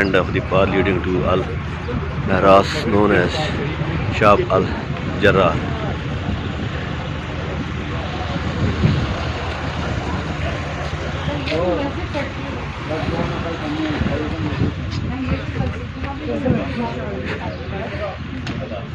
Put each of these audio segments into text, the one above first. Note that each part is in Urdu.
end of the path leading to Al Mehras known as Shab Al Jarrah.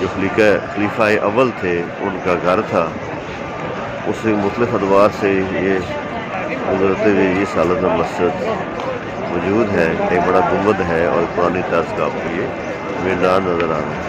جو خلیفہ اول تھے ان کا گھر تھا، اس سے مختلف ادوار سے یہ گزرتے ہوئے یہ سالانہ مسجد موجود ہے. ایک بڑا گنبد ہے اور پرانی طرز کا آپ کو یہ میدان نظر آ رہا ہے.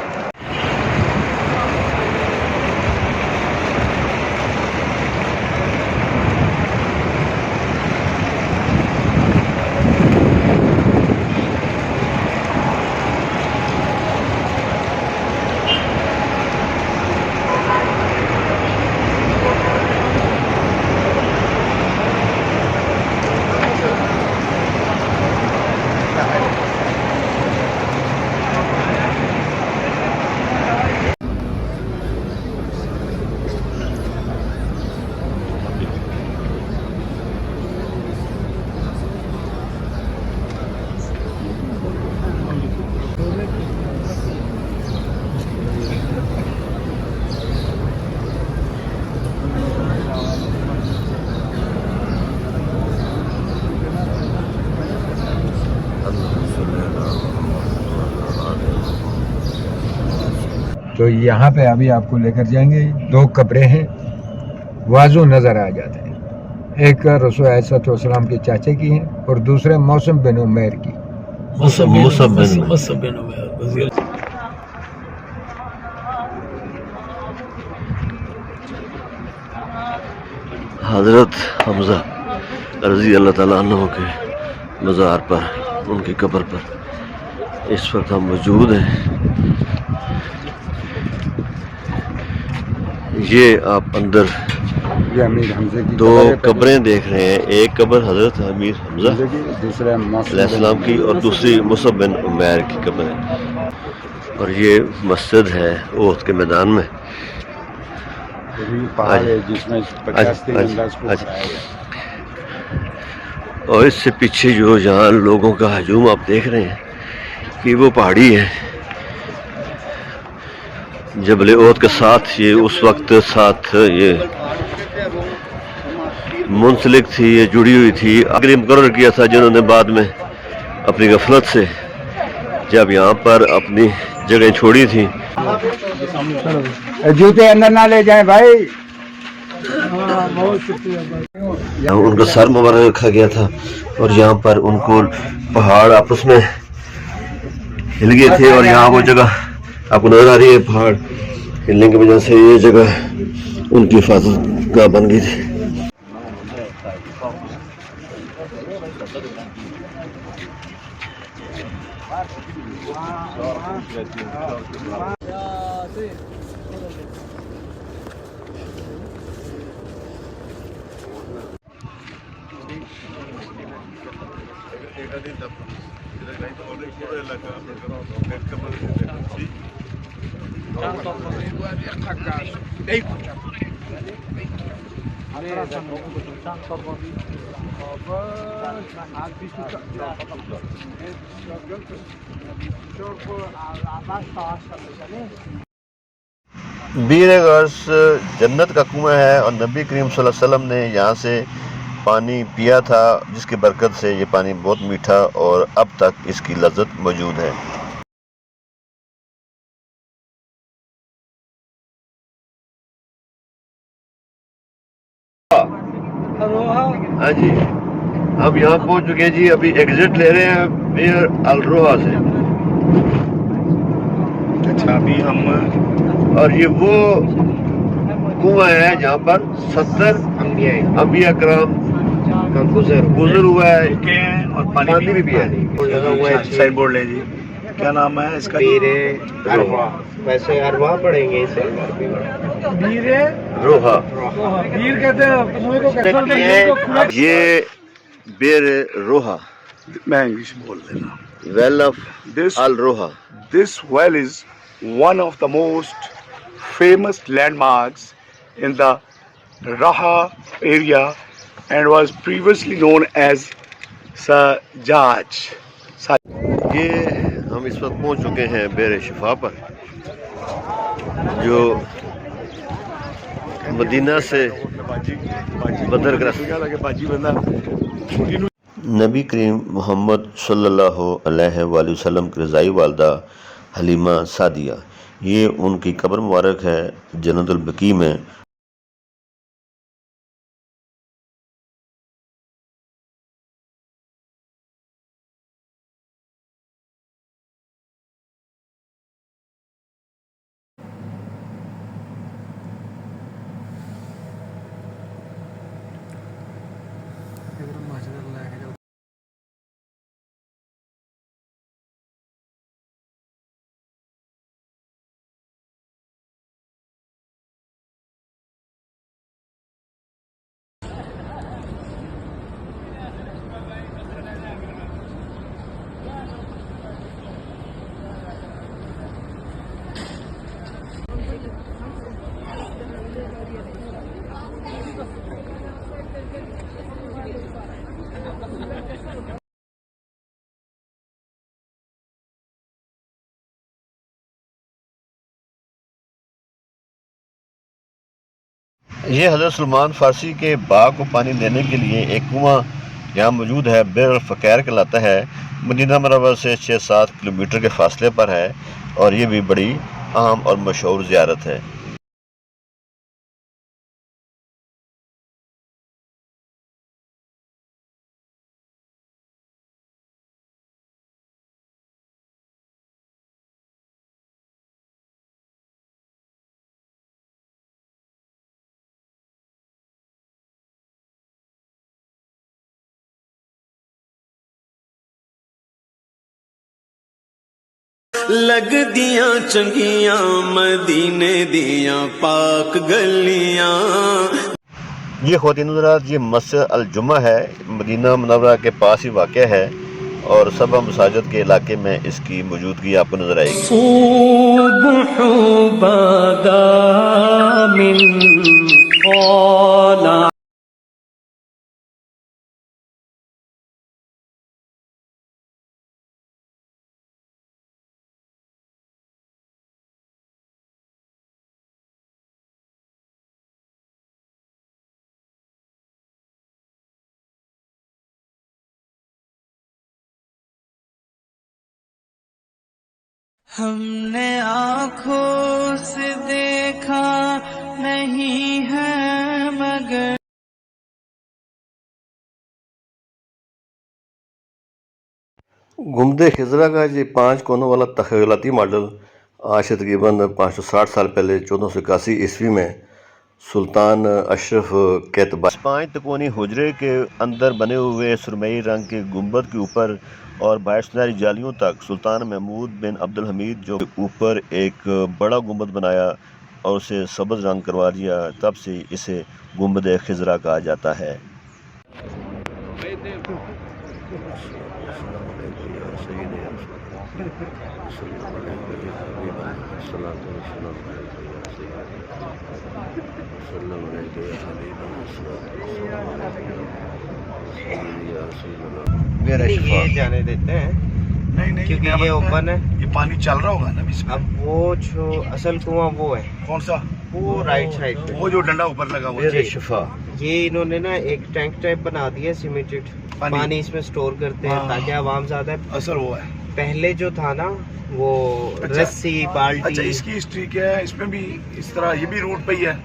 تو یہاں پہ ابھی آپ کو لے کر جائیں گے. 2 قبریں ہیں، واضح نظر آ جاتے ہیں. ایک رسول علیہ الصلوۃ والسلام کے چاچے کی ہیں اور دوسرے موسم بن عمیر کی. حضرت حمزہ رضی اللہ تعالیٰ عنہ کے مزار پر، ان کی قبر پر اس وقت ہم موجود ہیں. یہ آپ اندر یہ امیر حمزہ کی 2 قبریں دیکھ رہے ہیں. ایک قبر حضرت امیر حمزہ دوسرا علیہ السلام کی اور دوسری مصعب بن عمیر کی قبر ہے. اور یہ مسجد ہے احد کے میدان میں. پہاڑ ہے جس میں 50 تیرانداز کو کھڑایا گیا. اور اس سے پیچھے جو جہاں لوگوں کا ہجوم آپ دیکھ رہے ہیں کہ وہ پہاڑی ہے جبل احد کے ساتھ. یہ اس وقت ساتھ یہ منسلک تھی، یہ جڑی ہوئی تھی. آخری مقرر کیا تھا جنہوں نے بعد میں اپنی غفلت سے جب یہاں پر اپنی جگہ چھوڑی تھی. جوتے اندر نہ لے جائیں بھائی. ان کا سر مبارک رکھا گیا تھا اور یہاں پر ان کو پہاڑ آپس میں ہل گئے تھے. اور یہاں وہ جگہ آپ کو نظر آ رہی ہے، پہاڑ ہلنے کی وجہ سے یہ جگہ ان کی حفاظت گاہ بن گئی تھی. بیر غرس جنت کا کنواں ہے اور نبی کریم صلی اللہ علیہ وسلم نے یہاں سے پانی پیا تھا، جس کی برکت سے یہ پانی بہت میٹھا اور اب تک اس کی لذت موجود ہے. ہاں جی، ہم یہاں پہنچ چکے ہیں جی. ابھی ایگزٹ لے رہے ہیں بیر الروحا سے. اچھا ابھی ہم اور یہ وہ کنواں ہے جہاں پر 70 انبیاء کرام کا گزر ہوا ہے اور پانی بھی پیا. سائن بورڈ لے جی. کیا نام ہے اس کا؟ ویسے اروا پڑھیں گے اسے. روحا. یہ بیر روحا، میں انگلش بول لینا. ویل آف الروحا. This well is one of the most famous landmarks in the Raha area and was previously known as Sajaj. یہ ہم اس وقت پہنچ چکے ہیں بیر شفا پر، جو مدینہ سے بدر نبی کریم محمد صلی اللہ علیہ وآلہ وسلم کی رضائی والدہ حلیمہ سعدیہ، یہ ان کی قبر مبارک ہے جنت البقیع میں۔ یہ حضرت سلمان فارسی کے باغ کو پانی دینے کے لیے ایک کنواں یہاں موجود ہے، بئر الفقیر کہلاتا ہے، مدینہ منورہ سے 6-7 کلومیٹر کے فاصلے پر ہے، اور یہ بھی بڑی اہم اور مشہور زیارت ہے۔ لگ دیاں چنگیاں مدینے دیاں پاک گلیاں۔ یہ خواتین حضرات، یہ مسجد الجمعہ ہے، مدینہ منورہ کے پاس ہی واقع ہے، اور سبا مساجد کے علاقے میں اس کی موجودگی آپ کو نظر آئے گی۔ صبح بدا من طلع ہم نے آنکھوں سے دیکھا نہیں ہے مگر گنبد خضرا کا یہ 5 کونوں والا تخیلاتی ماڈل آج سے تقریباً 560 سال پہلے 1481 عیسوی میں سلطان اشرف کے اعتبار 5 تکونی حجرے کے اندر بنے ہوئے سرمئی رنگ کے گنبد کے اوپر اور باہر سنہری جالیوں تک سلطان محمود بن عبد الحمید جو اوپر ایک بڑا گنبد بنایا اور اسے سبز رنگ کروا دیا، تب سے اسے گنبد خضرا کہا جاتا ہے۔ یہ جانے دیتے ہیں نہیں کیونکہ یہ اوپن ہے، یہ پانی چل رہا ہوگا نا اس میں۔ اب وہ جو اصل کنواں وہ ہے، کون سا؟ وہ رائٹ سائڈ پہ، وہ جو ڈنڈا اوپر لگا ہوا ہے۔ شفا یہ انہوں نے نا ایک ٹینک ٹائپ بنا دیا سیمیٹڈ، پانی اس میں سٹور کرتے ہیں تاکہ عوام زیادہ۔ اصل وہ ہے پہلے جو تھا نا وہ رسی اچھا، بالٹی، اس کی ہسٹری کیا ہے؟ اس میں بھی اس طرح یہ بھی روٹ پہ ہی ہے؟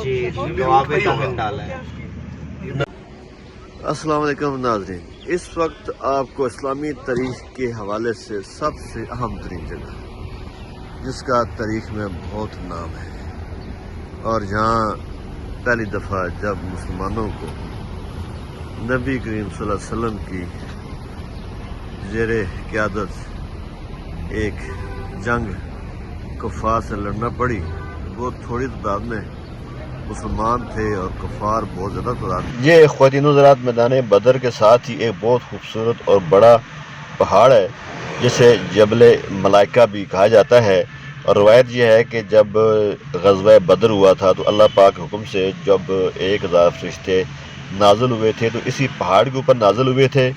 جی تو آب دہن ڈالا ہے۔ السلام علیکم ناظرین، اس وقت آپ کو اسلامی تاریخ کے حوالے سے سب سے اہم ترین جگہ جس کا تاریخ میں بہت نام ہے، اور جہاں پہلی دفعہ جب مسلمانوں کو نبی کریم صلی اللہ علیہ وسلم کی زیر قیادت ایک جنگ کفار سے لڑنا پڑی، وہ تھوڑی تعداد میں مسلمان تھے اور کفار بہت زیادہ تعداد میں۔ یہ خواتین حضرات میدان بدر کے ساتھ ہی ایک بہت خوبصورت اور بڑا پہاڑ ہے جسے جبل ملائکہ بھی کہا جاتا ہے، اور روایت یہ ہے کہ جب غزوہ بدر ہوا تھا تو اللہ پاک کے حکم سے جب 1000 فرشتے نازل ہوئے تھے تو اسی پہاڑ کے اوپر نازل ہوئے تھے۔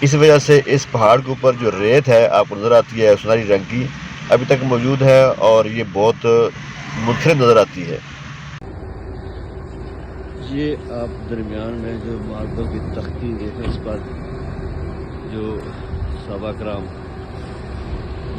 اس وجہ سے اس پہاڑ کے اوپر جو ریت ہے آپ کو نظر آتی ہے سنہری رنگ کی، ابھی تک موجود ہے اور یہ بہت منفرد نظر آتی ہے۔ یہ آپ درمیان میں جو ماربل کی تختی دیکھیں، اس پر جو صحابہ کرام